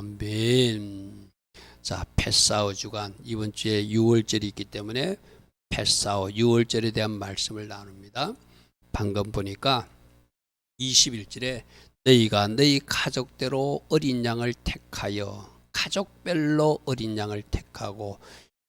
아멘. 자, 패사오 주간 이번 주에 6월절이 있기 때문에 패사오 6월절에 대한 말씀을 나눕니다. 방금 보니까 21절에 너희가 너희 가족대로 어린 양을 택하여 가족별로 어린 양을 택하고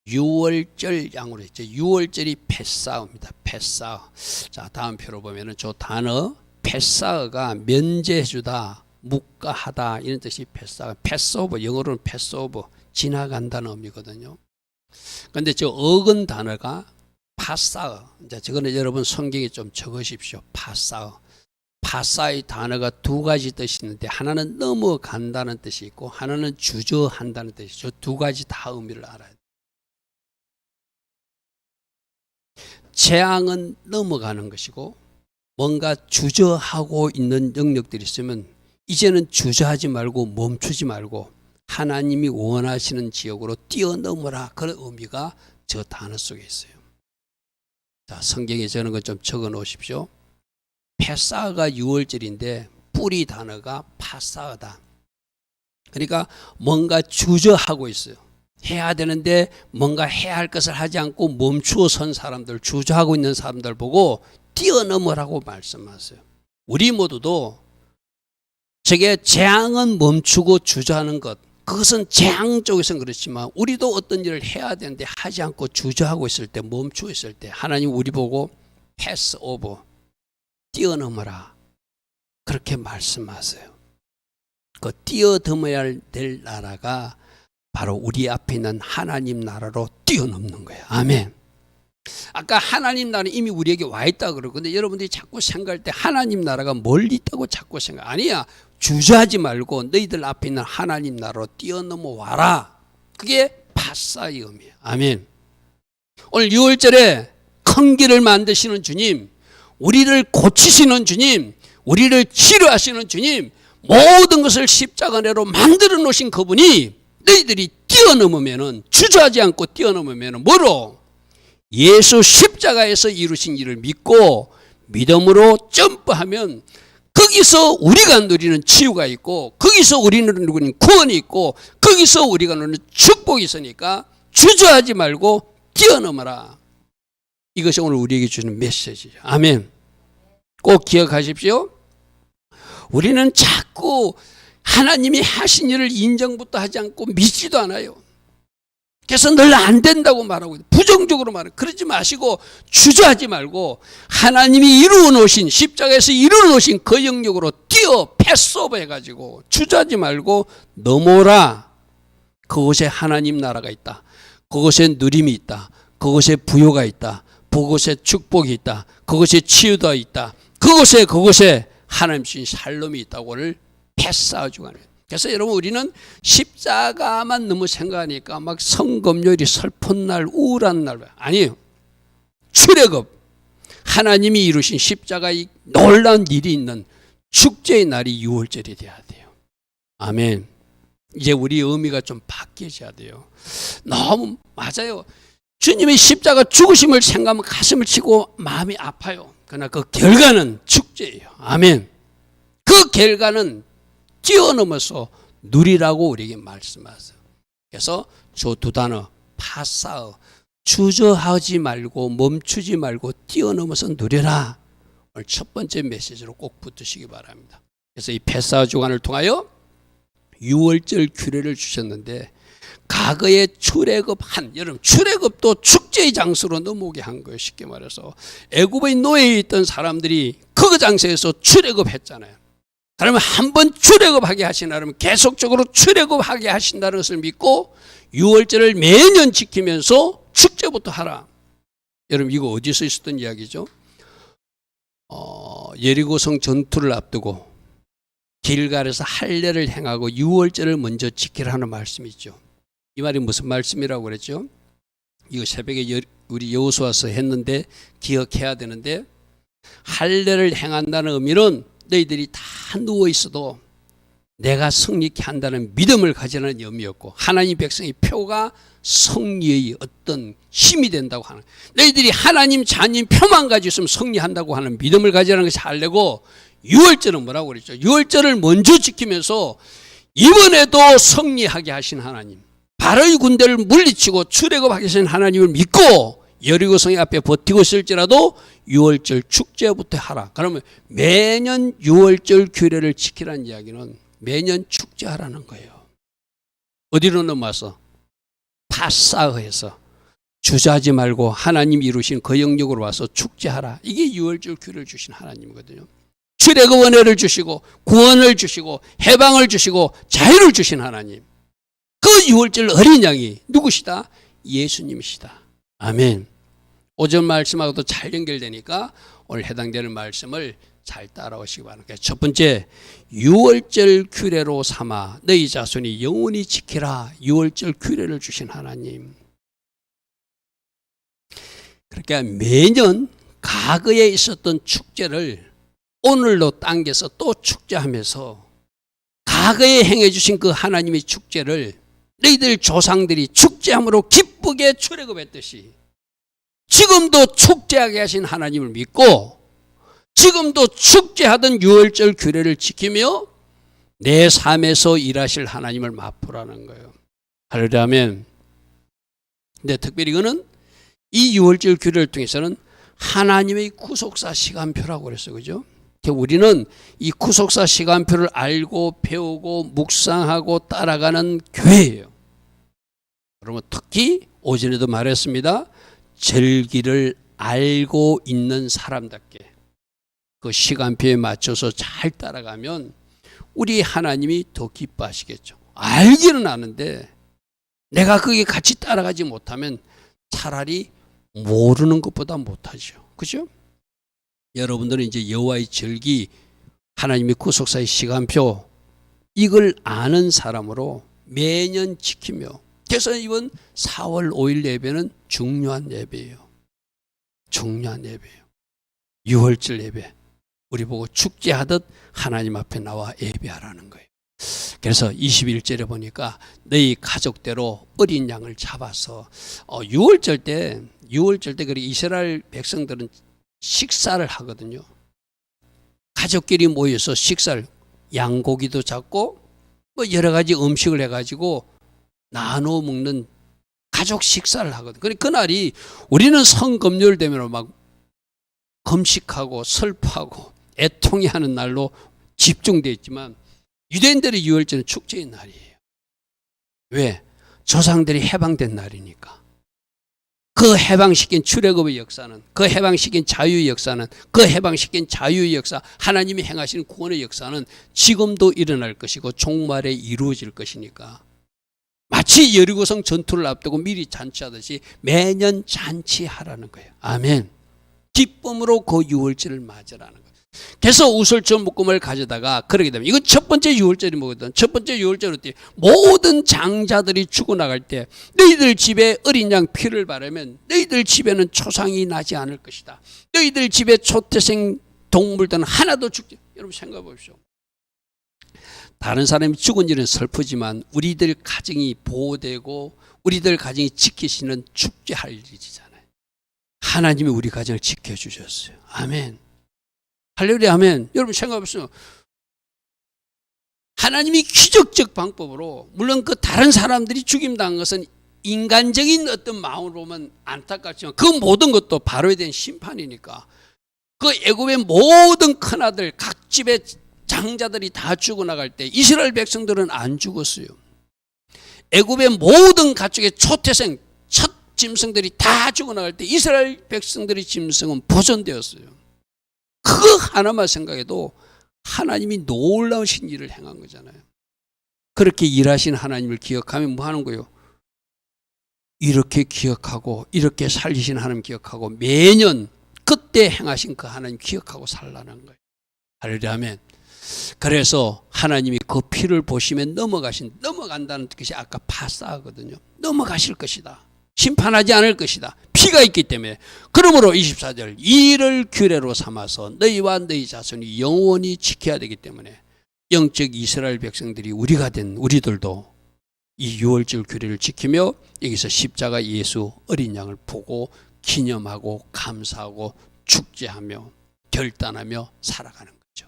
6월절 양으로 했죠. 6월절이 패사오입니다. 패사오. 자, 다음 표로 보면은 저 단어 패사오가 면제해주다, 묵과하다 이런 뜻이 패사오. 패스오버, 영어로는 패스오버, 지나간다는 의미거든요. 그런데 저 어근 단어가 파사오. 이제 저거는 여러분 성경에 좀 적으십시오. 파사오. 파사의 단어가 두 가지 뜻이 있는데 하나는 넘어간다는 뜻이 있고 하나는 주저한다는 뜻이. 저 두 가지 다 의미를 알아야 돼요. 재앙은 넘어가는 것이고 뭔가 주저하고 있는 영역들이 있으면 이제는 주저하지 말고 멈추지 말고 하나님이 원하시는 지역으로 뛰어넘어라. 그런 의미가 저 단어 속에 있어요. 자, 성경에 저는 것 좀 적어 놓으십시오. 패사가 6월절인데 뿌리 단어가 파사다. 그러니까 뭔가 주저하고 있어요. 해야 되는데 뭔가 해야 할 것을 하지 않고 멈추어 선 사람들, 주저하고 있는 사람들 보고 뛰어넘으라고 말씀하세요. 우리 모두도 저게 재앙은 멈추고 주저하는 것, 그것은 재앙 쪽에서는 그렇지만 우리도 어떤 일을 해야 되는데 하지 않고 주저하고 있을 때, 멈추어 있을 때 하나님 우리 보고 패스 오버, 뛰어넘어라 그렇게 말씀하세요. 그 뛰어넘어야 될 나라가 바로 우리 앞에 있는 하나님 나라로 뛰어넘는 거예요. 아멘. 아까 하나님 나라는 이미 우리에게 와 있다고 그러고, 근데 여러분들이 자꾸 생각할 때 하나님 나라가 멀리 있다고 자꾸 생각. 아니야. 주저하지 말고 너희들 앞에 있는 하나님 나라로 뛰어넘어 와라. 그게 파사의 의미예요. 아멘. 오늘 6월절에 큰 길을 만드시는 주님, 우리를 고치시는 주님, 우리를 치료하시는 주님, 모든 것을 십자가내로 만들어 놓으신 그분이 너희들이 뛰어넘으면은, 주저하지 않고 뛰어넘으면은 뭐로? 예수 십자가에서 이루신 일을 믿고 믿음으로 점프하면 거기서 우리가 누리는 치유가 있고 거기서 우리는 누리는 구원이 있고 거기서 우리가 누리는 축복이 있으니까 주저하지 말고 뛰어넘어라. 이것이 오늘 우리에게 주는 메시지죠. 아멘. 꼭 기억하십시오. 우리는 자꾸 하나님이 하신 일을 인정부터 하지 않고 믿지도 않아요. 그래서 늘 안 된다고 말하고 부정적으로 말해요. 그러지 마시고 주저하지 말고 하나님이 이루어 놓으신, 십자가에서 이루어 놓으신 그 영역으로 뛰어 패스오버 해가지고 주저하지 말고 넘어라. 그곳에 하나님 나라가 있다. 그곳에 누림이 있다. 그곳에 부요가 있다. 그곳에 축복이 있다. 그곳에 치유가 있다. 그곳에 하나님 주신 살롬이 있다고를 패스하고 가는 거예요. 그래서 여러분 우리는 십자가만 너무 생각하니까 막 성금요일이 슬픈 날, 우울한 날. 아니에요. 출애굽, 하나님이 이루신 십자가의 놀라운 일이 있는 축제의 날이 6월절이 돼야 돼요. 아멘. 이제 우리 의미가 좀 바뀌어져야 돼요. 너무 맞아요. 주님의 십자가 죽으심을 생각하면 가슴을 치고 마음이 아파요. 그러나 그 결과는 축제예요. 아멘. 그 결과는 뛰어넘어서 누리라고 우리에게 말씀하세요. 그래서 저 두 단어 파사어, 주저하지 말고 멈추지 말고 뛰어넘어서 누려라. 오늘 첫 번째 메시지로 꼭 붙으시기 바랍니다. 그래서 이 패사어 주간을 통하여 6월절 규례를 주셨는데 과거에 출애굽한, 여러분 출애굽도 축제의 장소로 넘어오게 한 거예요. 쉽게 말해서 애굽의 노예에 있던 사람들이 그 장소에서 출애굽했잖아요. 그러면 한번 출애굽하게 하시나라면 계속적으로 출애굽하게 하신다는 것을 믿고 6월절을 매년 지키면서 축제부터 하라. 여러분 이거 어디서 있었던 이야기죠? 예리고성 전투를 앞두고 길갈에서 할례를 행하고 6월절을 먼저 지키라는 말씀이 있죠. 이 말이 무슨 말씀이라고 그랬죠? 이거 새벽에 우리 여호수아서 했는데 기억해야 되는데, 할례를 행한다는 의미는 너희들이 다 누워 있어도 내가 승리케 한다는 믿음을 가지라는 의미였고, 하나님 백성의 표가 승리의 어떤 힘이 된다고 하는, 너희들이 하나님 자녀인 표만 가지고 있으면 승리한다고 하는 믿음을 가지라는 것이 할례고, 6월절은 뭐라고 그랬죠? 6월절을 먼저 지키면서 이번에도 승리하게 하신 하나님, 바로의 군대를 물리치고 출애굽하게 하신 하나님을 믿고 여리고성 앞에 버티고 있을지라도 6월절 축제부터 하라. 그러면 매년 6월절 규례를 지키라는 이야기는 매년 축제하라는 거예요. 어디로 넘어와서? 파사흐에서 주저하지 말고 하나님 이루신 그 영역으로 와서 축제하라. 이게 6월절 규례를 주신 하나님이거든요. 출애굽 은혜를 주시고 구원을 주시고 해방을 주시고 자유를 주신 하나님. 그 6월절 어린 양이 누구시다? 예수님이시다. 아멘. 오전 말씀하고도 잘 연결되니까 오늘 해당되는 말씀을 잘 따라오시기 바랍니다. 첫 번째, 6월절 규례로 삼아 너희 자손이 영원히 지키라. 6월절 규례를 주신 하나님. 그러니까 매년 과거에 있었던 축제를 오늘로 당겨서 또 축제하면서 과거에 행해 주신 그 하나님의 축제를 너희들 조상들이 축제함으로 기쁘게 출애굽했듯이 지금도 축제하게 하신 하나님을 믿고 지금도 축제하던 6월절 규례를 지키며 내 삶에서 일하실 하나님을 맛보라는 거예요. 할렐루야 아멘. 근데 특별히 이거는 이 6월절 규례를 통해서는 하나님의 구속사 시간표라고 그랬어요. 그죠? 우리는 이 구속사 시간표를 알고 배우고 묵상하고 따라가는 교회예요. 그러면 특히 오전에도 말했습니다. 절기를 알고 있는 사람답게 그 시간표에 맞춰서 잘 따라가면 우리 하나님이 더 기뻐하시겠죠. 알기는 아는데 내가 거기에 같이 따라가지 못하면 차라리 모르는 것보다 못하죠. 그죠? 여러분들은 이제 여호와의 절기, 하나님의 구속사의 시간표 이걸 아는 사람으로 매년 지키며 그래서 이번 4월 5일 예배는 중요한 예배예요. 중요한 예배예요. 6월절 예배. 우리 보고 축제하듯 하나님 앞에 나와 예배하라는 거예요. 그래서 21절에 보니까 너희 가족대로 어린 양을 잡아서 6월절 때 그리 이스라엘 백성들은 식사를 하거든요. 가족끼리 모여서 식사를 양고기도 잡고 뭐 여러 가지 음식을 해가지고 나눠 먹는 가족 식사를 하거든요. 그날이 우리는 성금요일 되면 막 금식하고 슬퍼하고 애통해 하는 날로 집중되어 있지만 유대인들의 6월절은 축제의 날이에요. 왜? 조상들이 해방된 날이니까. 그 해방시킨 출애굽의 역사는, 그 해방시킨 자유의 역사는, 그 해방시킨 자유의 역사, 하나님이 행하시는 구원의 역사는 지금도 일어날 것이고 종말에 이루어질 것이니까 마치 여리고성 전투를 앞두고 미리 잔치하듯이 매년 잔치하라는 거예요. 아멘. 기쁨으로 그 6월절을 맞으라는 거예요. 그래서 우슬전 묶음을 가져다가 그러게 되면 이건 첫 번째 6월절이 뭐거든. 첫 번째 6월절은 때 모든 장자들이 죽어나갈 때 너희들 집에 어린 양 피를 바르면 너희들 집에는 초상이 나지 않을 것이다. 너희들 집에 초태생 동물들은 하나도 죽지. 여러분 생각해 보십시오. 다른 사람이 죽은 일은 슬프지만 우리들 가정이 보호되고 우리들 가정이 지키시는 축제할 일이잖아요. 하나님이 우리 가정을 지켜주셨어요. 아멘. 할렐루야 아멘. 여러분 생각해보세요. 하나님이 기적적 방법으로 물론 그 다른 사람들이 죽임당한 것은 인간적인 어떤 마음으로 보면 안타깝지만 그 모든 것도 바로에 대한 심판이니까 그 애굽의 모든 큰아들 각 집의 장자들이 다 죽어나갈 때 이스라엘 백성들은 안 죽었어요. 애굽의 모든 가축의 초태생 첫 짐승들이 다 죽어나갈 때 이스라엘 백성들의 짐승은 보존되었어요. 그거 하나만 생각해도 하나님이 놀라우신 일을 행한 거잖아요. 그렇게 일하신 하나님을 기억하면 뭐 하는 거예요? 이렇게 기억하고 이렇게 살리신 하나님 기억하고 매년 그때 행하신 그 하나님 기억하고 살라는 거예요. 할렐루야 아멘. 그래서 하나님이 그 피를 보시면 넘어간다는 뜻이 아까 파사거든요. 넘어가실 것이다. 심판하지 않을 것이다. 피가 있기 때문에. 그러므로 24절 이를 규례로 삼아서 너희와 너희 자손이 영원히 지켜야 되기 때문에 영적 이스라엘 백성들이 우리가 된 우리들도 이 6월절 규례를 지키며 여기서 십자가 예수 어린 양을 보고 기념하고 감사하고 축제하며 결단하며 살아가는 거죠.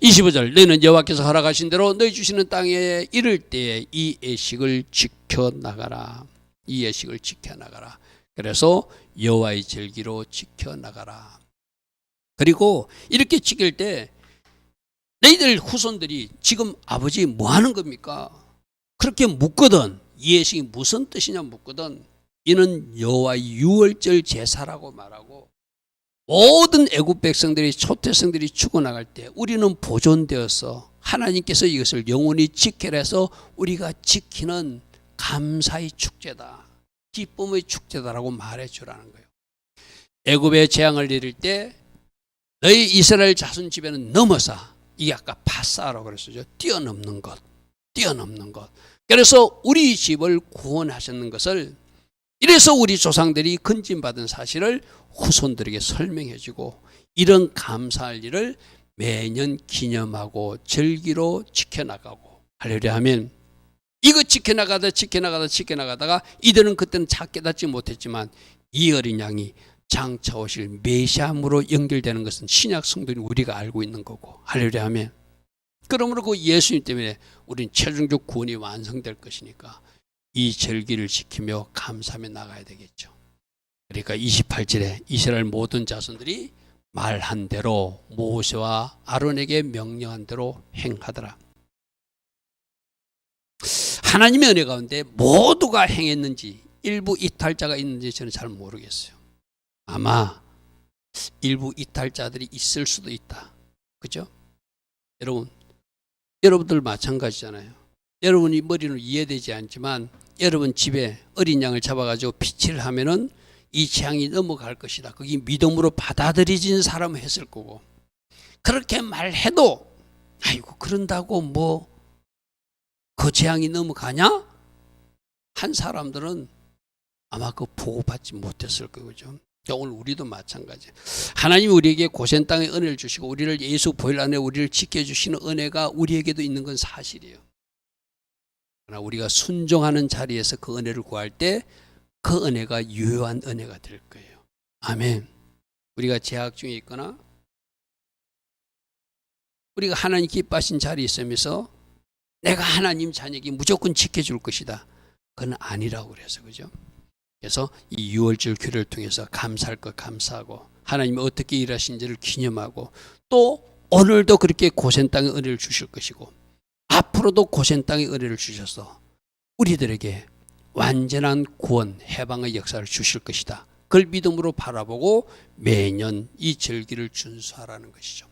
25절 너희는 여호와께서 허락하신 대로 너희 주시는 땅에 이를 때에 이 예식을 지켜나가라. 이 예식을 지켜나가라. 그래서 여호와의 절기로 지켜나가라. 그리고 이렇게 지킬 때 너희들 후손들이 지금 아버지 뭐 하는 겁니까? 그렇게 묻거든. 이 예식이 무슨 뜻이냐 묻거든. 이는 여호와의 유월절 제사라고 말하고 모든 애굽 백성들이 초태생들이 죽어나갈 때 우리는 보존되어서 하나님께서 이것을 영원히 지켜라 해서 우리가 지키는 감사의 축제다. 기쁨의 축제다라고 말해 주라는 거예요. 애굽에 재앙을 내릴 때 너희 이스라엘 자손 집에는 넘어서 이게 아까 파사라고 그랬었죠. 뛰어넘는 것. 뛰어넘는 것. 그래서 우리 집을 구원하셨는 것을 이래서 우리 조상들이 건진받은 사실을 후손들에게 설명해주고 이런 감사할 일을 매년 기념하고 절기로 지켜나가고 하려려 하면 이거 지켜나가다가 이들은 그때는 잘 깨닫지 못했지만 이 어린 양이 장차 오실 메시아로 연결되는 것은 신약 성도인 우리가 알고 있는 거고 하려려 하면 그러므로 그 예수님 때문에 우리는 최종적 구원이 완성될 것이니까 이 절기를 지키며 감사하며 나가야 되겠죠. 그러니까 28절에 이스라엘 모든 자손들이 말한 대로 모세와 아론에게 명령한 대로 행하더라. 하나님의 은혜 가운데 모두가 행했는지 일부 이탈자가 있는지 저는 잘 모르겠어요. 아마 일부 이탈자들이 있을 수도 있다. 그죠? 여러분들 마찬가지잖아요. 여러분이 머리로 이해되지 않지만 여러분 집에 어린 양을 잡아가지고 피치를 하면은 이 재앙이 넘어갈 것이다. 그게 믿음으로 받아들여진 사람은 했을 거고 그렇게 말해도 아이고 그런다고 뭐 그 재앙이 넘어가냐? 한 사람들은 아마 그 보호받지 못했을 거죠. 오늘 우리도 마찬가지. 하나님이 우리에게 고센 땅의 은혜를 주시고 우리를 예수 보혈 안에 우리를 지켜주시는 은혜가 우리에게도 있는 건 사실이에요. 그러나 우리가 순종하는 자리에서 그 은혜를 구할 때 그 은혜가 유효한 은혜가 될 거예요. 아멘. 우리가 재학 중에 있거나 우리가 하나님 기뻐하신 자리에 있으면서 내가 하나님 자녀에게 무조건 지켜줄 것이다. 그건 아니라고 그래서 그죠? 그래서 이 유월절 규례를 통해서 감사할 것 감사하고 하나님이 어떻게 일하신지를 기념하고 또 오늘도 그렇게 고센 땅의 은혜를 주실 것이고 앞으로도 고센 땅의 은혜를 주셔서 우리들에게 완전한 구원, 해방의 역사를 주실 것이다. 그걸 믿음으로 바라보고 매년 이 절기를 준수하라는 것이죠.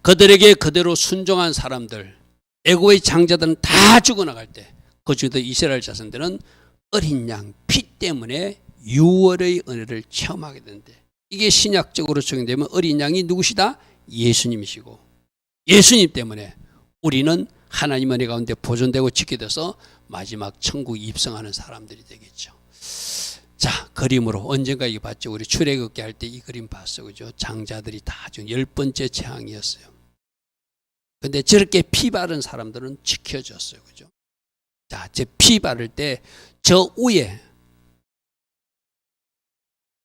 그들에게 그대로 순종한 사람들, 애고의 장자들은 다 죽어나갈 때 그 중에도 이스라엘 자손들은 어린 양 피 때문에 유월의 은혜를 체험하게 되는데 이게 신약적으로 적용되면 어린 양이 누구시다? 예수님이시고 예수님 때문에 우리는 하나님 은혜 가운데 보존되고 지켜져서 마지막 천국 입성하는 사람들이 되겠죠. 자, 그림으로 언젠가 이거 봤죠. 우리 출애굽기 할 때 이 그림 봤어. 그죠? 장자들이 다 준 10번째 재앙이었어요. 근데 저렇게 피 바른 사람들은 지켜졌어요. 그죠? 자, 제 피 바를 때 저 위에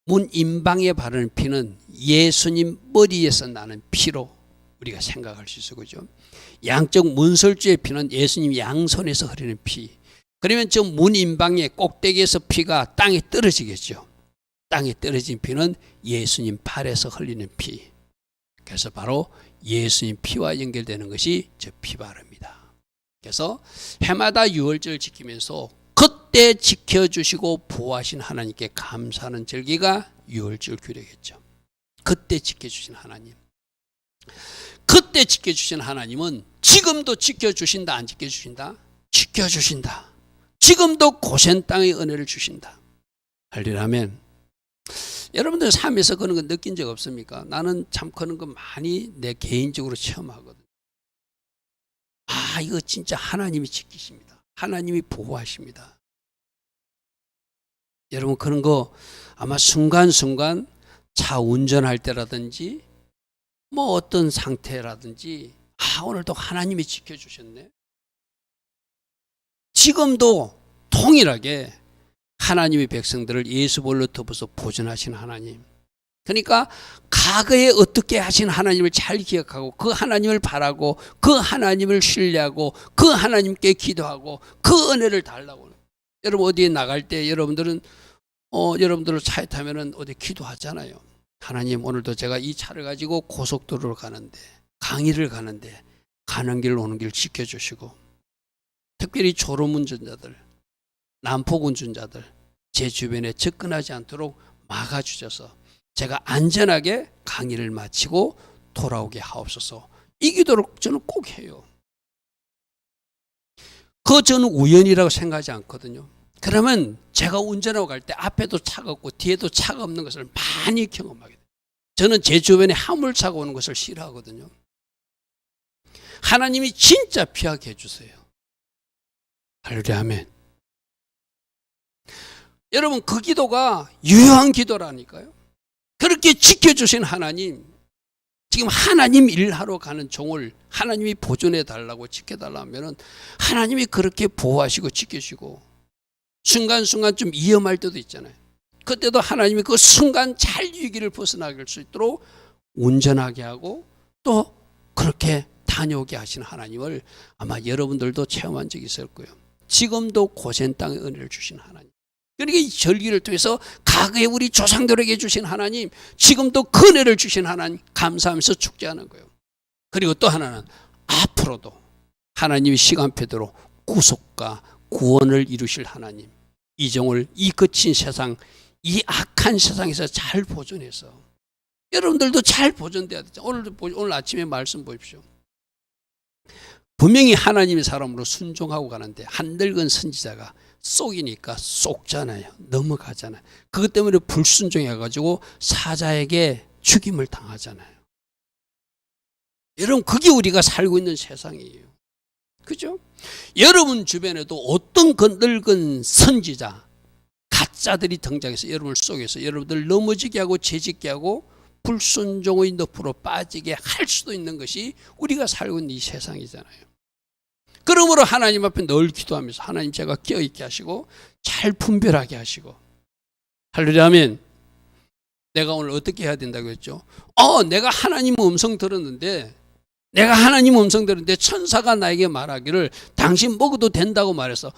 문 임방에 바르는 피는 예수님 머리에서 나는 피로 우리가 생각할 수 있어요. 그죠? 양쪽 문설주의 피는 예수님 양손에서 흐르는 피. 그러면 저 문 임방의 꼭대기에서 피가 땅에 떨어지겠죠. 땅에 떨어진 피는 예수님 팔에서 흘리는 피. 그래서 바로 예수님 피와 연결되는 것이 저 피바릅니다. 그래서 해마다 유월절 지키면서 그때 지켜주시고 보호하신 하나님께 감사하는 절기가 유월절 규례겠죠. 그때 지켜주신 하나님. 그때 지켜주신 하나님은 지금도 지켜주신다 안 지켜주신다? 지켜주신다. 지금도 고센 땅의 은혜를 주신다. 할리라면 여러분들 삶에서 그런 거 느낀 적 없습니까? 나는 참 그런 거 많이 내 개인적으로 체험하거든. 아, 이거 진짜 하나님이 지키십니다. 하나님이 보호하십니다. 여러분 그런 거 아마 순간순간 차 운전할 때라든지 뭐 어떤 상태라든지 아, 오늘도 하나님이 지켜주셨네. 지금도 동일하게 하나님의 백성들을 예수 볼로 덮어서 보존하신 하나님. 그러니까 과거에 어떻게 하신 하나님을 잘 기억하고 그 하나님을 바라고 그 하나님을 신뢰하고 그 하나님께 기도하고 그 은혜를 달라고. 여러분 어디에 나갈 때 여러분들은 여러분들 차에 타면은 어디 기도하잖아요. 하나님 오늘도 제가 이 차를 가지고 고속도로를 가는데 강의를 가는데 가는 길 오는 길 지켜주시고 특별히 졸음운전자들 난폭운전자들 제 주변에 접근하지 않도록 막아주셔서 제가 안전하게 강의를 마치고 돌아오게 하옵소서. 이 기도를 저는 꼭 해요. 그거 저는 우연이라고 생각하지 않거든요. 그러면 제가 운전하고 갈 때 앞에도 차가 없고 뒤에도 차가 없는 것을 많이 경험하게 돼요. 저는 제 주변에 화물차가 오는 것을 싫어하거든요. 하나님이 진짜 피하게 해주세요. 할렐루야 아멘. 여러분 그 기도가 유효한 기도라니까요. 그렇게 지켜주신 하나님, 지금 하나님 일하러 가는 종을 하나님이 보존해 달라고 지켜달라 하면은 하나님이 그렇게 보호하시고 지켜주시고 순간순간 좀 위험할 때도 있잖아요. 그때도 하나님이 그 순간 잘 위기를 벗어나게 할 수 있도록 운전하게 하고 또 그렇게 다녀오게 하시는 하나님을 아마 여러분들도 체험한 적이 있을 거예요. 지금도 고센 땅에 은혜를 주신 하나님. 그러니까 이 절기를 통해서 과거에 우리 조상들에게 주신 하나님, 지금도 그 은혜를 주신 하나님 감사하면서 축제하는 거예요. 그리고 또 하나는 앞으로도 하나님이 시간표대로 구속과 구원을 이루실 하나님, 이 종을 이 거친 세상, 이 악한 세상에서 잘 보존해서 여러분들도 잘 보존돼야 되죠. 오늘 아침에 말씀 보십시오. 분명히 하나님의 사람으로 순종하고 가는데 한 늙은 선지자가 쏙이니까 쏙잖아요. 넘어가잖아요. 그것 때문에 불순종해가지고 사자에게 죽임을 당하잖아요. 여러분 그게 우리가 살고 있는 세상이에요. 그죠? 여러분 주변에도 어떤 그 늙은 선지자 가짜들이 등장해서 여러분을 속여서 여러분들 넘어지게 하고 죄짓게 하고 불순종의 늪으로 빠지게 할 수도 있는 것이 우리가 살고 있는 이 세상이잖아요. 그러므로 하나님 앞에 늘 기도하면서 하나님 제가 깨어있게 하시고 잘 분별하게 하시고 할렐루야 아멘. 내가 오늘 어떻게 해야 된다고 했죠? 내가 하나님 음성 들었는데 천사가 나에게 말하기를 당신 먹어도 된다고 말해서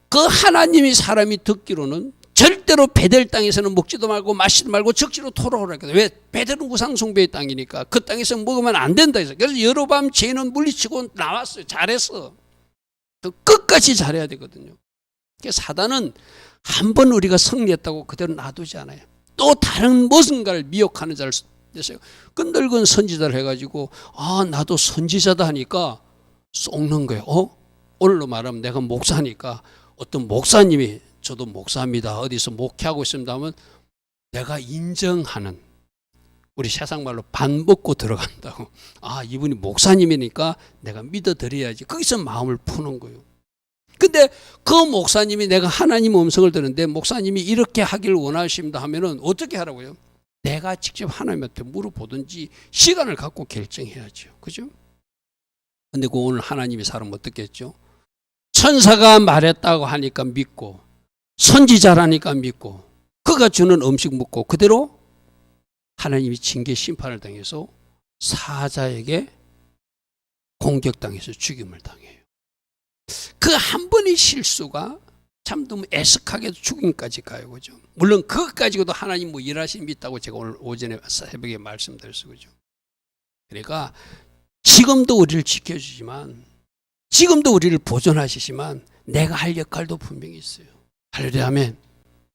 그 하나님이 사람이 듣기로는 절대로 베델 땅에서는 먹지도 말고 마시도 말고 적지로 돌아오라 했거든. 왜? 베델은 우상숭배의 땅이니까 그 땅에서 먹으면 안 된다 해서. 그래서 여러 밤 죄는 물리치고 나왔어요. 잘했어. 끝까지 잘해야 되거든요. 그러니까 사단은 한 번 우리가 승리했다고 그대로 놔두지 않아요. 또 다른 무슨가를 미혹하는 자를 됐어요. 그 늙은 선지자를 해가지고 나도 선지자다 하니까 쏙는 거예요. 오늘로 말하면 내가 목사니까 어떤 목사님이 저도 목사입니다. 어디서 목회하고 있습니다 하면 내가 인정하는 우리 세상 말로 반 먹고 들어간다고. 이분이 목사님이니까 내가 믿어드려야지. 거기서 마음을 푸는 거예요. 근데 그 목사님이 내가 하나님 음성을 듣는데 목사님이 이렇게 하길 원하십니다 하면은 어떻게 하라고요? 내가 직접 하나님한테 물어보든지 시간을 갖고 결정해야죠. 그죠? 근데 그 오늘 하나님의 사람 어떻게 했죠? 천사가 말했다고 하니까 믿고 선지자라니까 믿고 그가 주는 음식 먹고 그대로 하나님이 징계 심판을 당해서 사자에게 공격당해서 죽임을 당해요. 그 한 번의 실수가 참 너무 애석하게도 죽임까지 가요. 그죠? 물론 그것 가지고도 하나님 일하심이 있다고 제가 오늘 오전에 새벽에 말씀드렸어요. 그죠? 그러니까 지금도 우리를 지켜주지만 지금도 우리를 보존하시지만 내가 할 역할도 분명히 있어요. 할렐루야 아멘.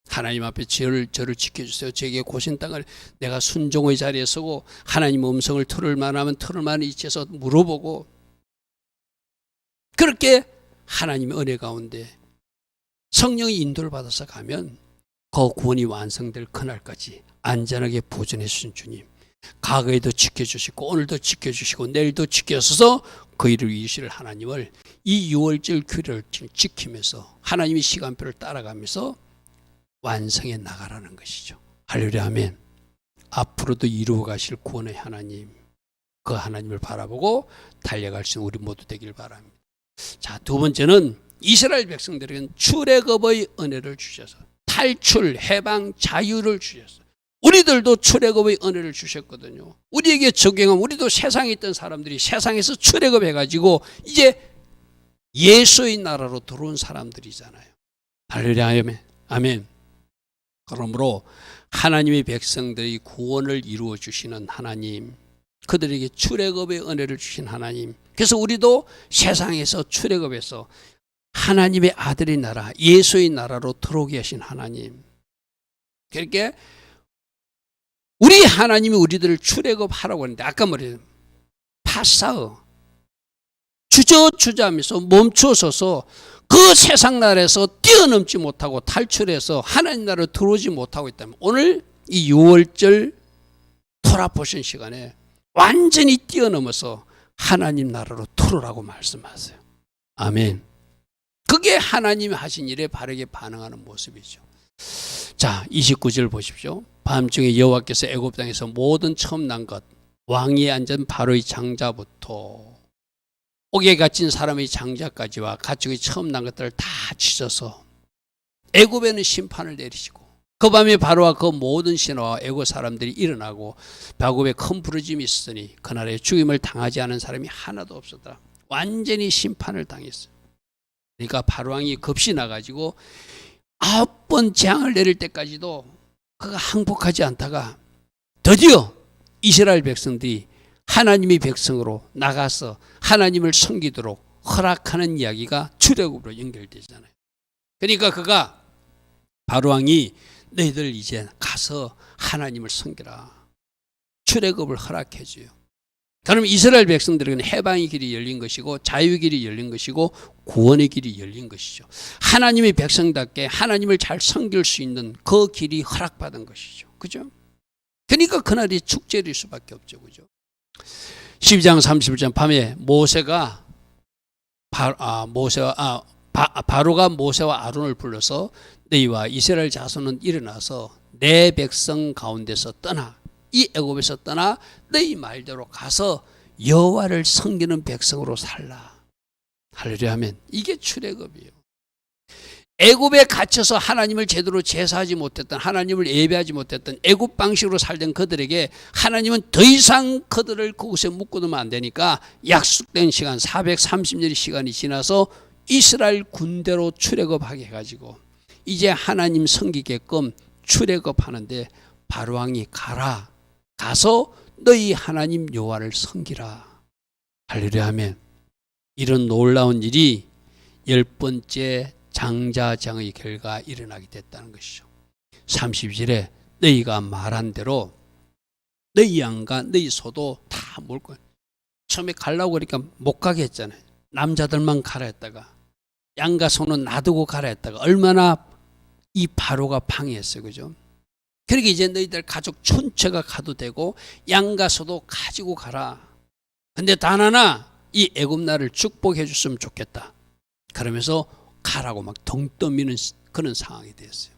하나님 앞에 저를 지켜주세요. 저에게 고신 땅을 내가 순종의 자리에 서고 하나님 음성을 들을 만하면 들을 만한 위치에서 물어보고 그렇게 하나님의 은혜 가운데 성령의 인도를 받아서 가면 그 구원이 완성될 그날까지 안전하게 보존해 주신 주님, 과거에도 지켜주시고 오늘도 지켜주시고 내일도 지켜서서 그 일을 이루실 하나님을 이 6월절 규례를 지키면서 하나님의 시간표를 따라가면서 완성해 나가라는 것이죠. 할렐루야 아멘. 앞으로도 이루어 가실 구원의 하나님, 그 하나님을 바라보고 달려갈 수 있는 우리 모두 되길 바랍니다. 자, 두 번째는 이스라엘 백성들에게는 출애굽의 은혜를 주셔서 탈출, 해방, 자유를 주셔서 우리들도 출애굽의 은혜를 주셨거든요. 우리에게 적용하면 우리도 세상에 있던 사람들이 세상에서 출애굽해가지고 이제 예수의 나라로 들어온 사람들이잖아요. 할렐루야, 아멘. 그러므로 하나님의 백성들의 구원을 이루어 주시는 하나님, 그들에게 출애굽의 은혜를 주신 하나님, 그래서 우리도 세상에서 출애굽해서 하나님의 아들의 나라, 예수의 나라로 들어오게 하신 하나님. 그렇게 우리 하나님이 우리들을 출애굽하라고 하는데 아까 말했죠. 파사어, 주저주저하면서 멈춰서서 그 세상 나라에서 뛰어넘지 못하고 탈출해서 하나님 나라로 들어오지 못하고 있다면 오늘 이 6월절 돌아보신 시간에 완전히 뛰어넘어서 하나님 나라로 들어오라고 말씀하세요. 아멘. 그게 하나님이 하신 일에 바르게 반응하는 모습이죠. 자, 29절 보십시오. 밤중에 여호와께서 애굽 땅에서 모든 처음 난 것, 왕위에 앉은 바로의 장자부터 옥에 갇힌 사람의 장자까지와 가축이 처음 난 것들을 다 치셔서 애굽에는 심판을 내리시고, 그 밤에 바로와 그 모든 신하와 애굽 사람들이 일어나고 애굽에 큰 부르짐이 있으니 그날에 죽임을 당하지 않은 사람이 하나도 없었다. 완전히 심판을 당했어요. 그러니까 바로왕이 급시 나가지고 9번 재앙을 내릴 때까지도 그가 항복하지 않다가 드디어 이스라엘 백성들이 하나님의 백성으로 나가서 하나님을 섬기도록 허락하는 이야기가 출애굽으로 연결되잖아요. 그러니까 그가 바로왕이 너희들 이제 가서 하나님을 섬기라, 출애굽을 허락해 줘요. 그럼 이스라엘 백성들에게는 해방의 길이 열린 것이고 자유의 길이 열린 것이고 구원의 길이 열린 것이죠. 하나님의 백성답게 하나님을 잘 섬길 수 있는 그 길이 허락받은 것이죠. 그죠? 그러니까 그날이 축제일 수밖에 없죠. 그죠? 12장 31절 밤에 바로가 모세와 아론을 불러서 너희와 이스라엘 자손은 일어나서 내 백성 가운데서 떠나, 이 애굽에서 떠나 너희 말대로 가서 여호와를 섬기는 백성으로 살라. 할렐루야 하면 이게 출애굽이에요. 애굽에 갇혀서 하나님을 제대로 제사하지 못했던, 하나님을 예배하지 못했던 애굽 방식으로 살던 그들에게 하나님은 더 이상 그들을 그곳에 묶어두면 안 되니까 약속된 시간 430년의 시간이 지나서 이스라엘 군대로 출애굽하게 해가지고 이제 하나님 섬기게끔 출애굽하는데 바로왕이 가서 너희 하나님 여호와를 섬기라. 할렐루야 하면 이런 놀라운 일이 10번째 장자장의 결과 일어나게 됐다는 것이죠. 32절에 너희가 말한 대로 너희 양과 너희 소도 다 몰 거야. 처음에 가려고 그러니까 못 가게 했잖아요. 남자들만 가라 했다가 양과 소는 놔두고 가라 했다가 얼마나 이 바로가 방해했어요. 그죠? 그러니까 이제 너희들 가족 전체가 가도 되고 양과 소도 가지고 가라. 근데 단 하나 이 애굽 나라를 축복해 줬으면 좋겠다. 그러면서 가라고 막 덩 떠미는 그런 상황이 됐어요.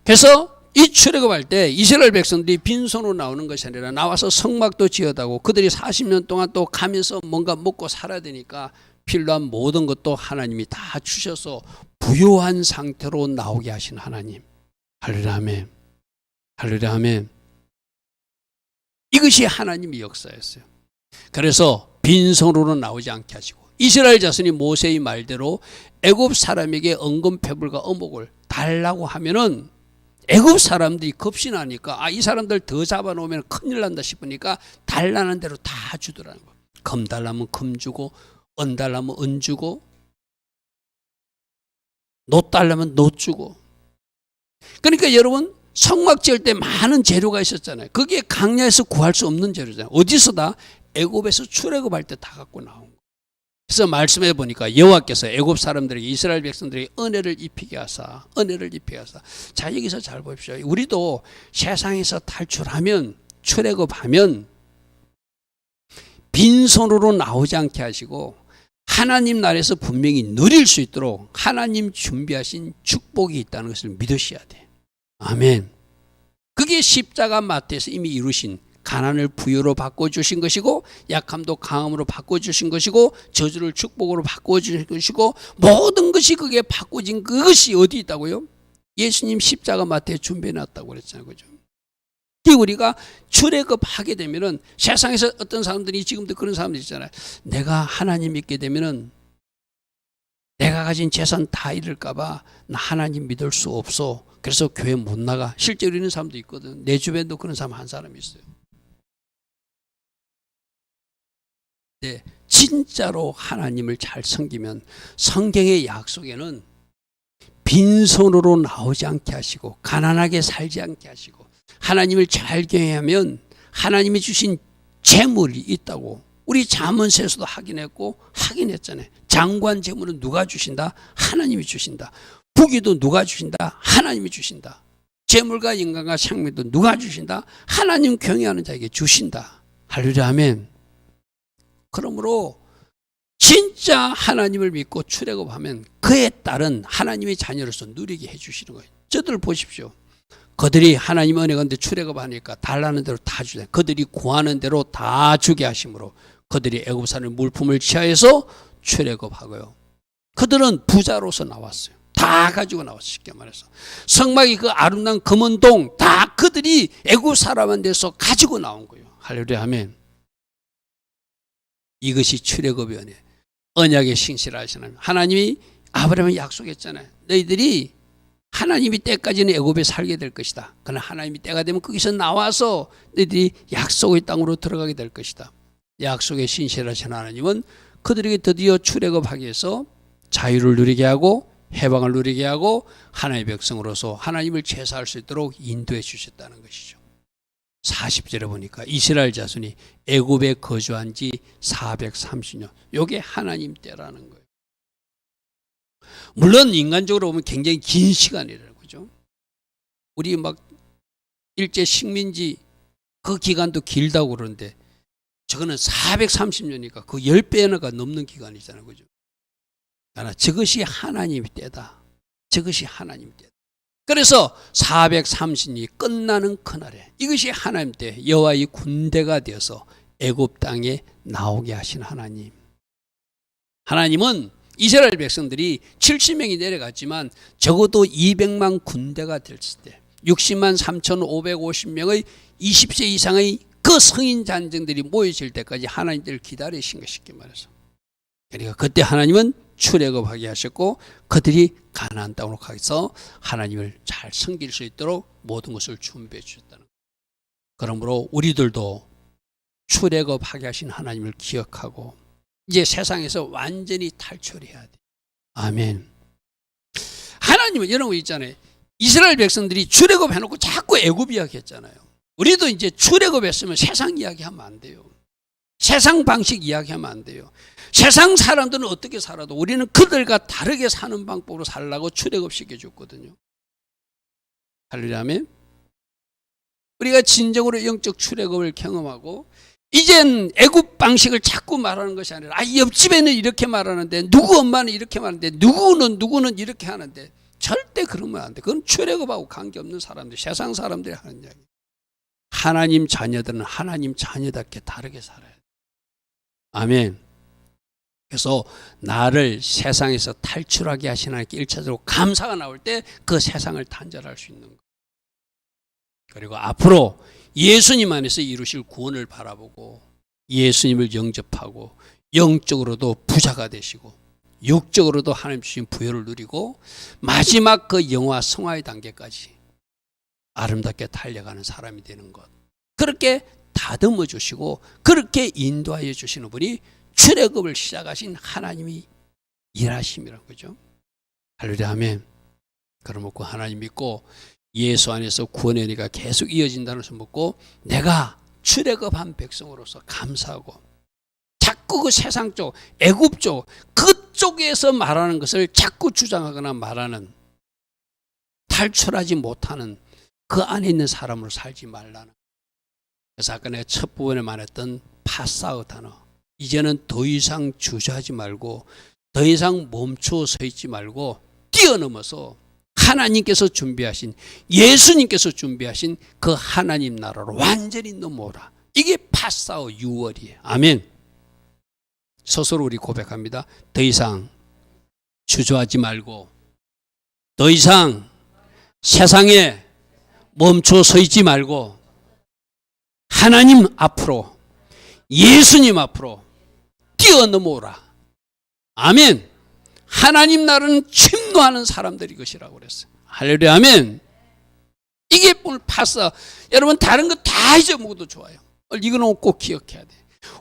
그래서 이 출애굽할 때 이스라엘 백성들이 빈손으로 나오는 것이 아니라 나와서 성막도 지어다고 그들이 40년 동안 또 가면서 뭔가 먹고 살아야 되니까 필요한 모든 것도 하나님이 다 주셔서 부요한 상태로 나오게 하신 하나님. 할렐루야 아멘. 할렐루야 아멘. 이것이 하나님의 역사였어요. 그래서 빈손으로는 나오지 않게 하시고 이스라엘 자손이 모세의 말대로 애굽 사람에게 언금패불과 어목을 달라고 하면은 애굽 사람들이 급신하니까 이 사람들 더 잡아놓으면 큰일 난다 싶으니까 달라는 대로 다 주더라는 거예요. 금 달라면 금 주고 은 달라면 은 주고 놋 달라면 놋 주고. 그러니까 여러분 성막 지을 때 많은 재료가 있었잖아요. 그게 강야에서 구할 수 없는 재료잖아요. 어디서 다? 애굽에서 출애굽할 때 다 갖고 나온 거예요. 그래서 말씀해 보니까 여호와께서 애굽 사람들에게 이스라엘 백성들에게 은혜를 입히게 하사. 자, 여기서 잘 보십시오. 우리도 세상에서 탈출하면 출애굽하면 빈손으로 나오지 않게 하시고 하나님 나라에서 분명히 누릴 수 있도록 하나님 준비하신 축복이 있다는 것을 믿으셔야 돼요. 아멘. 그게 십자가 마태에서 이미 이루신 가난을 부유로 바꿔주신 것이고 약함도 강함으로 바꿔주신 것이고 저주를 축복으로 바꿔주신 것이고 모든 것이 그게 바꿔진 그것이 어디 있다고요? 예수님 십자가 마태에 준비해놨다고 그랬잖아요. 그죠? 때 우리가 출애굽하게 되면은 세상에서 어떤 사람들이 지금도 그런 사람들 있잖아요. 내가 하나님 믿게 되면은 내가 가진 재산 다 잃을까봐 나 하나님 믿을 수 없어. 그래서 교회 못 나가. 실제로 이런 사람도 있거든. 내 주변도 그런 사람 한 사람이 있어요. 네, 진짜로 하나님을 잘 섬기면 성경의 약속에는 빈손으로 나오지 않게 하시고 가난하게 살지 않게 하시고 하나님을 잘 경외하면 하나님이 주신 재물이 있다고 우리 잠언서에서도 확인했잖아요. 장관 재물은 누가 주신다? 하나님이 주신다. 부귀도 누가 주신다? 하나님이 주신다. 재물과 인간과 생명도 누가 주신다? 하나님 경외하는 자에게 주신다. 할렐루야 아멘. 그러므로 진짜 하나님을 믿고 출애굽하면 그에 따른 하나님의 자녀로서 누리게 해주시는 거예요. 저들 보십시오. 그들이 하나님 은혜 가운데 출애굽하니까 달라는 대로 다 주잖아요. 그들이 구하는 대로 다 주게 하심으로 그들이 애굽산의 물품을 취하여서 출애굽하고요. 그들은 부자로서 나왔어요. 다 가지고 나왔어요. 쉽게 말해서 성막이 그 아름다운 금은동 다 그들이 애굽 사람한테서 가지고 나온 거예요. 할렐루야 아멘. 이것이 출애굽의 은혜, 언약의 신실하시는 하나님이 아브라함에 약속했잖아요. 너희들이 하나님이 때까지는 애굽에 살게 될 것이다. 그러나 하나님이 때가 되면 거기서 나와서 너희들이 약속의 땅으로 들어가게 될 것이다. 약속의 신실하신 하나님은 그들에게 드디어 출애굽하기 위해서 자유를 누리게 하고 해방을 누리게 하고 하나님의 백성으로서 하나님을 제사할 수 있도록 인도해 주셨다는 것이죠. 40절에 보니까 이스라엘 자손이 애굽에 거주한 지 430년. 이게 하나님 때라는 거예요. 물론 인간적으로 보면 굉장히 긴 시간이라는 거죠. 우리 막 일제 식민지 그 기간도 길다고 그러는데 저거는 430년이니까 그 10배나 넘는 기간이잖아요. 그죠? 그러나 저것이 하나님의 때다. 저것이 하나님 때다. 그래서 430년이 끝나는 그날에 이것이 하나님 때 여호와의 군대가 되어서 애굽 땅에 나오게 하신 하나님. 하나님은 이스라엘 백성들이 70명이 내려갔지만 적어도 200만 군대가 됐을 때 60만 3,550명의 20세 이상의 그 성인 잔정들이 모여질 때까지 하나님들을 기다리신 것이 쉽게 말해서. 그러니까 그때 하나님은 출애굽하게 하셨고 그들이 가나안 땅으로 가서 하나님을 잘 섬길 수 있도록 모든 것을 준비해 주셨다는 거예요. 그러므로 우리들도 출애굽하게 하신 하나님을 기억하고 이제 세상에서 완전히 탈출해야 돼. 아멘. 하나님은 이런 거 있잖아요. 이스라엘 백성들이 출애굽 해놓고 자꾸 애굽 이야기했잖아요. 우리도 이제 출애굽했으면 세상 이야기하면 안 돼요. 세상 방식 이야기하면 안 돼요. 세상 사람들은 어떻게 살아도 우리는 그들과 다르게 사는 방법으로 살라고 출애굽 시켜줬거든요. 할렐루야 아멘. 우리가 진정으로 영적 출애굽을 경험하고 이젠 애굽 방식을 자꾸 말하는 것이 아니라 옆집에는 이렇게 말하는데 누구 엄마는 이렇게 말하는데 누구는 이렇게 하는데 절대 그러면 안 돼. 그건 출애굽하고 관계없는 사람들, 세상 사람들이 하는 이야기. 하나님 자녀들은 하나님 자녀답게 다르게 살아야 돼. 아멘. 그래서 나를 세상에서 탈출하게 하신 하나님께 1차적으로 감사가 나올 때 그 세상을 단절할 수 있는 것. 그리고 앞으로 예수님 안에서 이루실 구원을 바라보고 예수님을 영접하고 영적으로도 부자가 되시고 육적으로도 하나님 주신 부여를 누리고 마지막 그 영화 성화의 단계까지 아름답게 달려가는 사람이 되는 것. 그렇게 다듬어 주시고 그렇게 인도하여 주시는 분이 출애굽을 시작하신 하나님이 일하심이라는 거죠. 할렐루야 아멘. 그러면 그 하나님 믿고 예수 안에서 구원의 은혜가 계속 이어진다는 것을 믿고 내가 출애굽한 백성으로서 감사하고 자꾸 그 세상 쪽, 애굽 쪽 그쪽에서 말하는 것을 자꾸 주장하거나 말하는 탈출하지 못하는 그 안에 있는 사람으로 살지 말라는. 그래서 아까 내가 첫 부분에 말했던 파사의 단어. 이제는 더 이상 주저하지 말고 더 이상 멈춰 서 있지 말고 뛰어넘어서 하나님께서 준비하신 예수님께서 준비하신 그 하나님 나라로 완전히 넘어오라. 이게 파사오 6월이에요. 아멘. 스스로 우리 고백합니다. 더 이상 주저하지 말고 더 이상 세상에 멈춰 서 있지 말고 하나님 앞으로, 예수님 앞으로 뛰어넘어오라. 아멘. 하나님 나라는 침노하는 사람들이 것이라고 그랬어요. 할렐루야. 아멘. 이게 오늘 파사. 여러분 다른 거 다 잊어먹어도 좋아요. 이거는 꼭 기억해야 돼.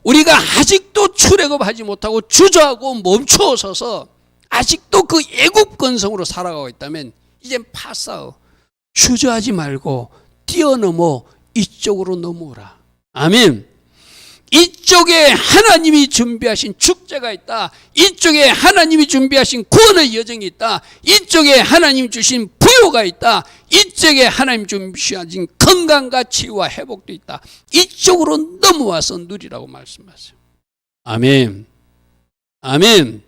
우리가 아직도 출애굽하지 못하고 주저하고 멈춰서서 아직도 그 애굽 근성으로 살아가고 있다면 이젠 파사어. 주저하지 말고 뛰어넘어 이쪽으로 넘어오라. 아멘. 이쪽에 하나님이 준비하신 축제가 있다. 이쪽에 하나님이 준비하신 구원의 여정이 있다. 이쪽에 하나님 주신 부요가 있다. 이쪽에 하나님 준비하신 건강과 치유와 회복도 있다. 이쪽으로 넘어와서 누리라고 말씀하세요. 아멘. 아멘.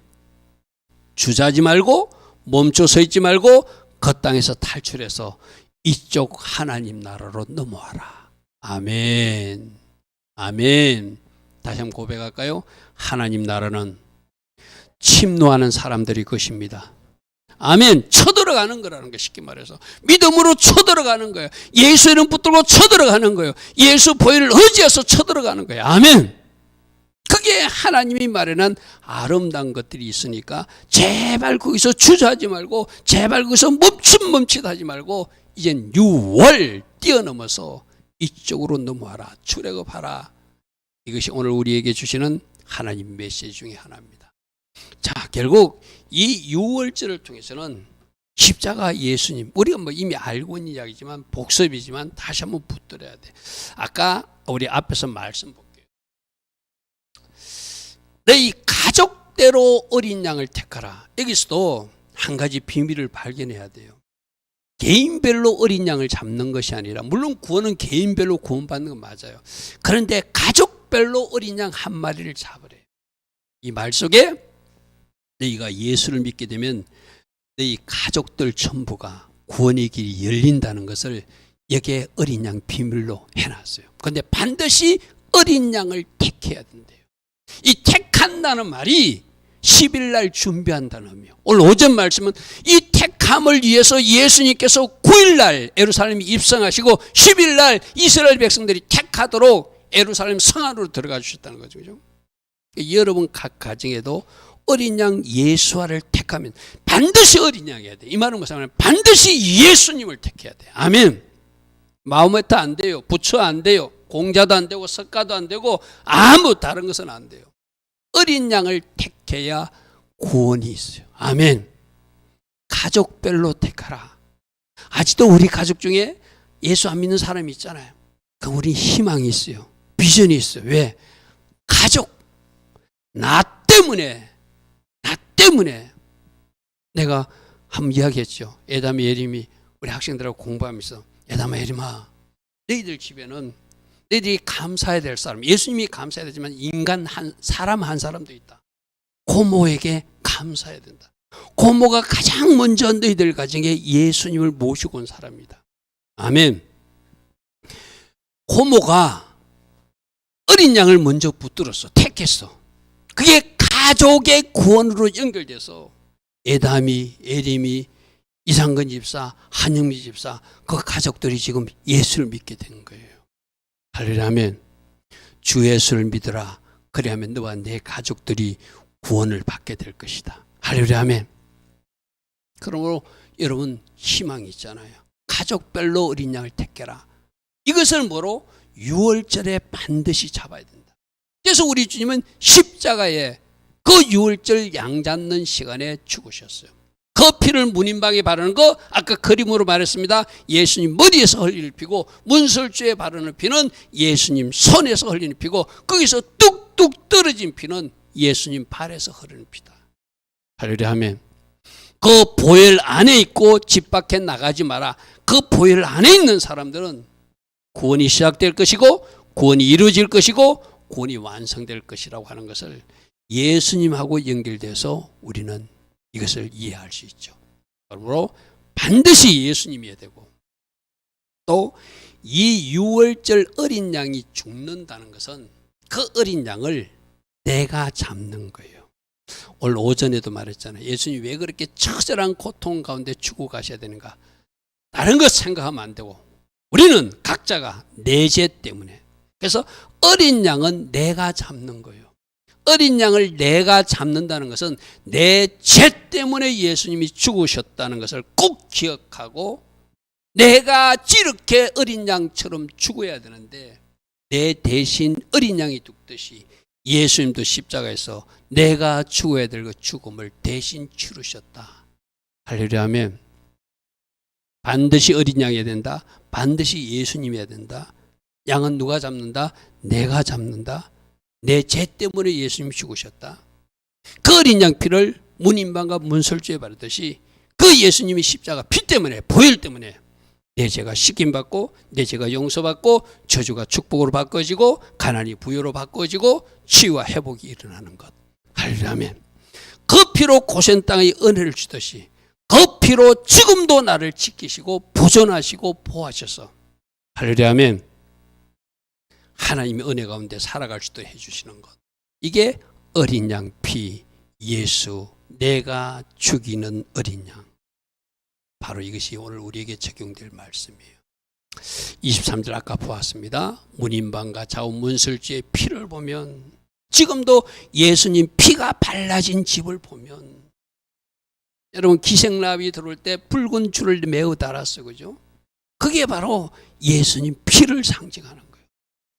주저하지 말고 멈춰 서 있지 말고 그 땅에서 탈출해서 이쪽 하나님 나라로 넘어와라. 아멘. 아멘. 다시 한번 고백할까요? 하나님 나라는 침노하는 사람들이 것입니다. 아멘. 쳐들어가는 거라는 게 쉽게 말해서 믿음으로 쳐들어가는 거예요. 예수 이름 붙들고 쳐들어가는 거예요. 예수 보혈을 의지해서 쳐들어가는 거예요. 아멘. 그게 하나님이 마련한 아름다운 것들이 있으니까 제발 거기서 주저하지 말고 제발 거기서 멈칫하지 말고 이젠 6월 뛰어넘어서 이쪽으로 넘어와라. 출애굽하라. 이것이 오늘 우리에게 주시는 하나님 메시지 중에 하나입니다. 자, 결국 이 6월절을 통해서는 십자가 예수님, 우리가 뭐 이미 알고 있는 이야기지만 복습이지만 다시 한번 붙들어야 돼. 아까 우리 앞에서 말씀 볼게요. 너희 가족대로 어린 양을 택하라. 여기서도 한 가지 비밀을 발견해야 돼요. 개인별로 어린 양을 잡는 것이 아니라, 물론 구원은 개인별로 구원받는 건 맞아요. 그런데 가족별로 어린 양 한 마리를 잡으래요. 이 말 속에 너희가 예수를 믿게 되면 너희 가족들 전부가 구원의 길이 열린다는 것을 여기에 어린 양 비밀로 해놨어요. 그런데 반드시 어린 양을 택해야 된대요. 이 택한다는 말이 10일 날 준비한다는 의미요. 오늘 오전 말씀은 이 택함을 위해서 예수님께서 9일 날 예루살렘에 입성하시고 10일 날 이스라엘 백성들이 택하도록 예루살렘 성 안으로 들어가 주셨다는 거죠. 그죠? 여러분 각 가정에도 어린 양 예수화를 택하면 반드시 어린 양이어야 돼. 이 말은 뭐냐면 반드시 예수님을 택해야 돼. 아멘. 마호메트 안 돼요. 부처 안 돼요. 공자도 안 되고 석가도 안 되고 아무 다른 것은 안 돼요. 어린 양을 택해야 구원이 있어요. 아멘. 가족별로 택하라. 아직도 우리 가족 중에 예수 안 믿는 사람이 있잖아요. 그럼 우리 희망이 있어요. 비전이 있어요. 왜? 가족. 나 때문에 내가 한번 이야기했죠. 에담이 예림이 우리 학생들하고 공부하면서 에담아 예림아 너희들 집에는 너희들이 감사해야 될 사람, 예수님이 감사해야 되지만 인간 사람 한 사람도 있다. 고모에게 감사해야 된다. 고모가 가장 먼저 너희들 가정에 예수님을 모시고 온 사람이다. 아멘. 고모가 어린 양을 먼저 붙들었어. 택했어. 그게 가족의 구원으로 연결돼서 에담이, 에림이, 이상근 집사, 한영미 집사 그 가족들이 지금 예수를 믿게 된 거예요. 할렐루야. 아멘. 주 예수를 믿으라. 그래야면 너와 내 가족들이 구원을 받게 될 것이다. 할렐루야. 아멘. 그러므로 여러분 희망이 있잖아요. 가족별로 어린 양을 택해라. 이것을 뭐로? 6월절에 반드시 잡아야 된다. 그래서 우리 주님은 십자가에 그 6월절 양 잡는 시간에 죽으셨어요. 그 피를 문인방에 바르는 거 아까 그림으로 말했습니다. 예수님 머리에서 흘리는 피고 문설주에 바르는 피는 예수님 손에서 흘리는 피고 거기서 뚝뚝 떨어진 피는 예수님 발에서 흐르는 피다. 할렐루야. 아멘. 그 보혈 안에 있고 집 밖에 나가지 마라. 그 보혈 안에 있는 사람들은 구원이 시작될 것이고 구원이 이루어질 것이고 구원이 완성될 것이라고 하는 것을 예수님하고 연결돼서 우리는 이것을 이해할 수 있죠. 그러므로 반드시 예수님이어야 되고 또 이 6월절 어린 양이 죽는다는 것은 그 어린 양을 내가 잡는 거예요. 오늘 오전에도 말했잖아요. 예수님이 왜 그렇게 처절한 고통 가운데 죽고 가셔야 되는가. 다른 것 생각하면 안 되고 우리는 각자가 내 죄 때문에 그래서 어린 양은 내가 잡는 거예요. 어린 양을 내가 잡는다는 것은 내 죄 때문에 예수님이 죽으셨다는 것을 꼭 기억하고 내가 이렇게 어린 양처럼 죽어야 되는데 내 대신 어린 양이 죽듯이 예수님도 십자가에서 내가 죽어야 될 그 죽음을 대신 치르셨다. 할렐루야 하면 반드시 어린 양이어야 된다. 반드시 예수님이어야 된다. 양은 누가 잡는다? 내가 잡는다. 내 죄 때문에 예수님이 죽으셨다. 그 어린 양 피를 문인방과 문설주에 바르듯이 그 예수님이 십자가 피 때문에 보혈 때문에 내 죄가 씻김받고 내 죄가 용서받고 저주가 축복으로 바꿔지고 가난이 부여로 바꿔지고 치유와 회복이 일어나는 것. 하려면 그 피로 고센 땅의 은혜를 주듯이 그 피로 지금도 나를 지키시고 보존하시고 보호하셔서 할렐루야면 하나님의 은혜 가운데 살아갈 수 있도록 해주시는 것. 이게 어린 양 피, 예수, 내가 죽이는 어린 양. 바로 이것이 오늘 우리에게 적용될 말씀이에요. 23절 아까 보았습니다. 문인방과 좌우 문설주의 피를 보면 지금도 예수님 피가 발라진 집을 보면 여러분 기생나비 들어올 때 붉은 줄을 매우 달았어요. 그죠? 그게 바로 예수님 피를 상징하는 거예요.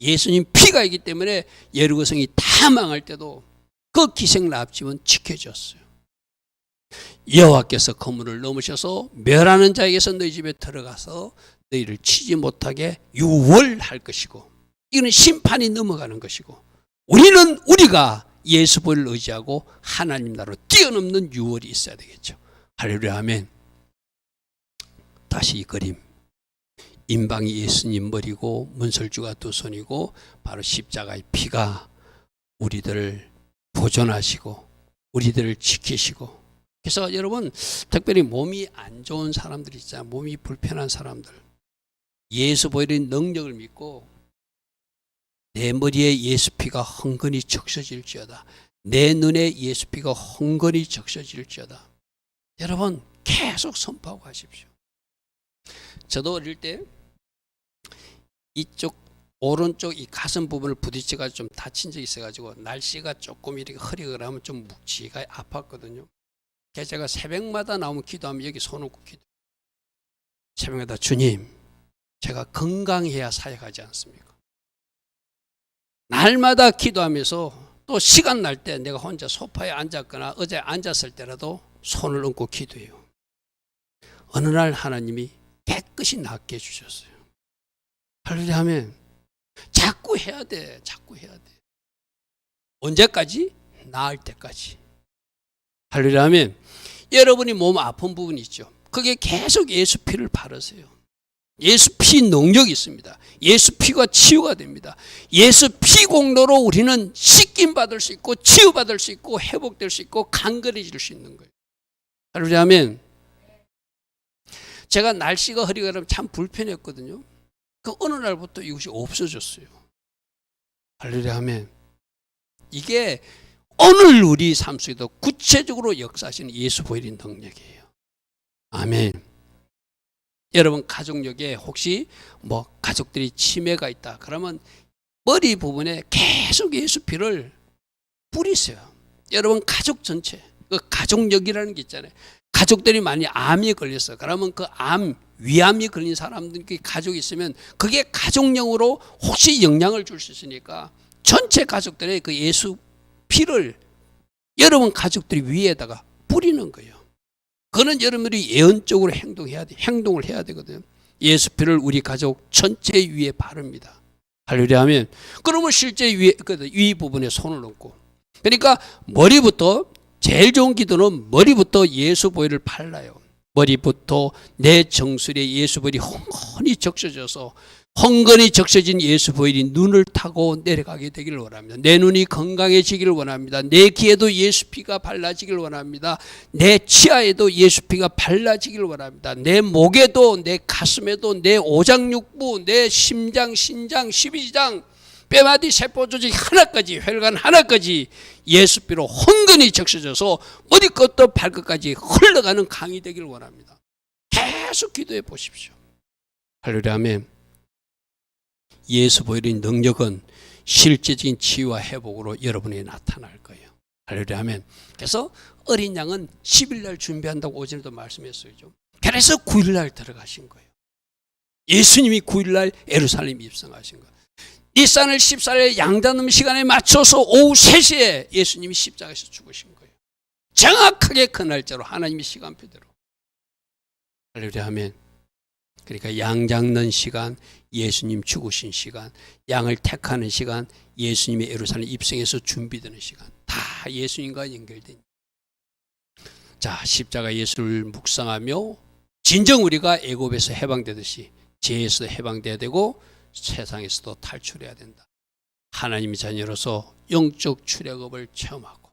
예수님 피가 있기 때문에 여리고성이 다 망할 때도 그 기생나비집은 지켜졌어요. 여호와께서 건물을 넘으셔서 멸하는 자에게서 너희 집에 들어가서 너희를 치지 못하게 유월할 것이고 이거는 심판이 넘어가는 것이고 우리는 우리가 예수 보혈을 의지하고 하나님 나라로 뛰어넘는 유월이 있어야 되겠죠. 할렐루야 아멘. 다시 이 그림. 임방이 예수님 머리고 문설주가 두 손이고 바로 십자가의 피가 우리들을 보존하시고 우리들을 지키시고 그래서 여러분 특별히 몸이 안 좋은 사람들 있잖아요. 몸이 불편한 사람들 예수 보혈의 능력을 믿고 내 머리에 예수 피가 흥건히 적셔질지어다. 내 눈에 예수 피가 흥건히 적셔질지어다. 여러분 계속 선포하고 하십시오. 저도 어릴 때 이쪽 오른쪽 이 가슴 부분을 부딪혀가지고 좀 다친 적이 있어가지고 날씨가 조금 이렇게 흐리거나 하면 좀 묵지가 아팠거든요. 그래서 제가 새벽마다 나오면 기도하면 여기 손 얹고 기도. 새벽마다 주님, 제가 건강해야 사역하지 않습니까? 날마다 기도하면서 또 시간 날 때 내가 혼자 소파에 앉았거나 어제 앉았을 때라도 손을 얹고 기도해요. 어느 날 하나님이 깨끗이 낫게 해주셨어요. 할렐루야 하면 자꾸 해야 돼. 자꾸 해야 돼. 언제까지? 나을 때까지. 할렐루야 하면 여러분이 몸 아픈 부분이 있죠. 그게 계속 예수 피를 바르세요. 예수 피 능력이 있습니다. 예수 피가 치유가 됩니다. 예수 피 공로로 우리는 씻김 받을 수 있고 치유 받을 수 있고 회복될 수 있고 강건해질 수 있는 거예요. 할렐루야 하면 제가 날씨가 흐리거나 참 불편했거든요. 그 어느 날부터 이것이 없어졌어요. 할렐루야 하면 이게 오늘 우리 삶 속에도 구체적으로 역사하시는 예수 보혈의 능력이에요. 아멘. 여러분 가족력에 혹시 뭐 가족들이 치매가 있다 그러면 머리 부분에 계속 예수 피를 뿌리세요. 여러분 가족 전체 그 가족력이라는 게 있잖아요. 가족들이 많이 암이 걸렸어. 그러면 그 암 위암이 걸린 사람들이 가족이 있으면 그게 가족력으로 혹시 영향을 줄 수 있으니까 전체 가족들의 그 예수 피를 여러분 가족들이 위에다가 뿌리는 거예요. 그거는 여러분들이 예언적으로 행동을 해야 되거든요. 예수 피를 우리 가족 전체 위에 바릅니다. 할렐루야 하면 그러면 실제 위 부분에 손을 얹고 그러니까 머리부터 제일 좋은 기도는 머리부터 예수 보혈을 발라요. 머리부터 내 정수리에 예수 보혈이 헝건히 적셔져서 헝건히 적셔진 예수 보혈이 눈을 타고 내려가게 되기를 원합니다. 내 눈이 건강해지기를 원합니다. 내 귀에도 예수 피가 발라지기를 원합니다. 내 치아에도 예수 피가 발라지기를 원합니다. 내 목에도 내 가슴에도 내 오장육부 내 심장 신장 12지장 뼈마디 세포조직 하나까지 혈관 하나까지 예수 피로 헝건히 적셔져서 머리끝부터 발끝까지 흘러가는 강이 되기를 원합니다. 계속 기도해 보십시오. 할렐루야 아멘. 예수 보혈의 능력은 실제적인 치유와 회복으로 여러분에게 나타날 거예요. 할렐루야 하면. 그래서 어린 양은 10일 날 준비한다고 오전에도 말씀했어요. 그래서 9일 날 들어가신 거예요. 예수님이 9일 날 예루살렘 입성하신 거예요. 니산을 14일 양다름 시간에 맞춰서 오후 3시에 예수님이 십자가에서 죽으신 거예요. 정확하게 그 날짜로 하나님의 시간표대로. 할렐루야 하면. 그러니까 양 잡는 시간, 예수님 죽으신 시간, 양을 택하는 시간, 예수님의 예루살렘 입성에서 준비되는 시간, 다 예수님과 연결된. 자, 십자가 예수를 묵상하며 진정 우리가 애굽에서 해방되듯이 죄에서 해방돼야 되고 세상에서도 탈출해야 된다. 하나님의 자녀로서 영적 출애굽을 체험하고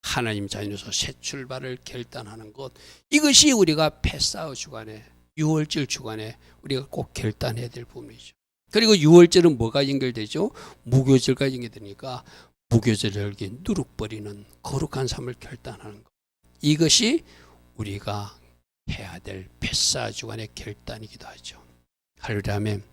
하나님 자녀로서 새 출발을 결단하는 것, 이것이 우리가 패사의 주간에, 유월절 주간에 우리가 꼭 결단해야 될 부분이죠. 그리고 유월절은 뭐가 연결되죠? 무교절과 연결되니까 무교절을 누룩버리는 거룩한 삶을 결단하는 것, 이것이 우리가 해야 될 패사 주간의 결단이기도 하죠. 할렐루야 아멘.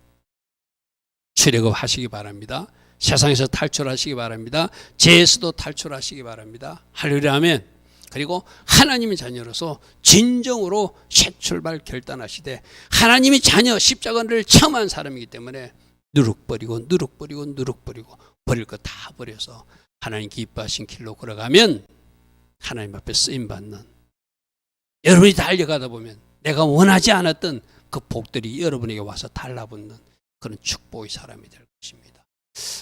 출애굽 하시기 바랍니다. 세상에서 탈출하시기 바랍니다. 죄에서도 탈출하시기 바랍니다. 할렐루야 아멘. 그리고 하나님의 자녀로서 진정으로 새 출발 결단하시되, 하나님의 자녀 십자가를 체험한 사람이기 때문에 누룩버리고 버릴 거 다 버려서 하나님 기뻐하신 길로 걸어가면 하나님 앞에 쓰임받는, 여러분이 달려가다 보면 내가 원하지 않았던 그 복들이 여러분에게 와서 달라붙는 그런 축복의 사람이 될 것입니다.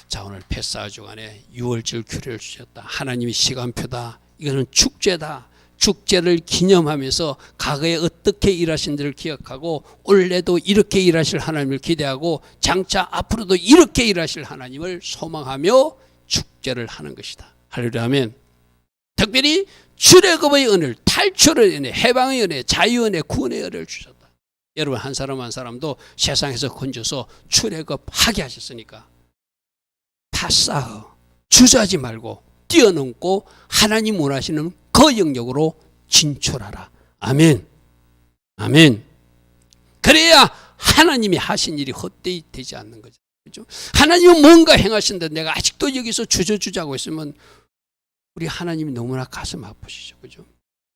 자, 오늘 패사 주간에 유월절 규례를 주셨다. 하나님의 시간표다. 이것은 축제다. 축제를 기념하면서 과거에 어떻게 일하신 지를 기억하고 올해도 이렇게 일하실 하나님을 기대하고 장차 앞으로도 이렇게 일하실 하나님을 소망하며 축제를 하는 것이다. 할렐루야 아멘. 특별히 출애굽의 은혜를, 탈출의 은혜, 해방의 은혜, 자유의 은혜, 구원의 은혜를 주셨다. 여러분 한 사람 한 사람도 세상에서 건져서 출애굽하게 하셨으니까 파싸어 주저하지 말고 뛰어넘고 하나님 원하시는 그 영역으로 진출하라. 아멘. 아멘. 그래야 하나님이 하신 일이 헛되이 되지 않는 거죠. 그렇죠? 하나님은 뭔가 행하신데 내가 아직도 여기서 주저주저하고 있으면 우리 하나님이 너무나 가슴 아프시죠. 그죠?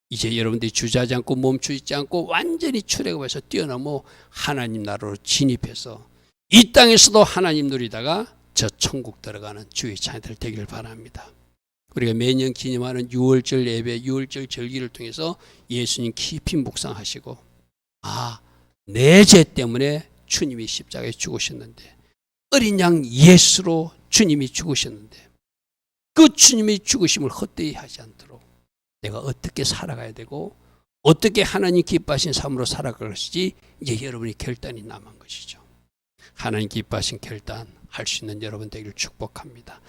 이제 여러분들이 주저하지 않고 멈추 있지 않고 완전히 출애굽해서 뛰어넘어 하나님 나라로 진입해서 이 땅에서도 하나님 누리다가 저 천국 들어가는 주의 자녀들 되기를 바랍니다. 우리가 매년 기념하는 유월절 예배, 유월절 절기를 통해서 예수님 깊이 묵상하시고, 내 죄 때문에 주님이 십자가에 죽으셨는데, 어린 양 예수로 주님이 죽으셨는데 그 주님의 죽으심을 헛되이 하지 않도록 내가 어떻게 살아가야 되고 어떻게 하나님 기뻐하신 삶으로 살아갈 것인지 이제 여러분의 결단이 남은 것이죠. 하나님 기뻐하신 결단 할 수 있는 여러분 되기를 축복합니다.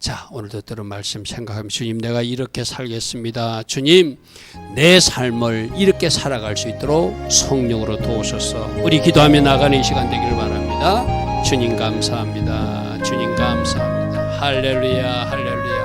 자, 오늘도 들은 말씀 생각하면, 주님 내가 이렇게 살겠습니다. 주님 내 삶을 이렇게 살아갈 수 있도록 성령으로 도우소서. 우리 기도하며 나가는 이 시간 되기를 바랍니다. 주님 감사합니다. 주님 감사합니다. 할렐루야 할렐루야.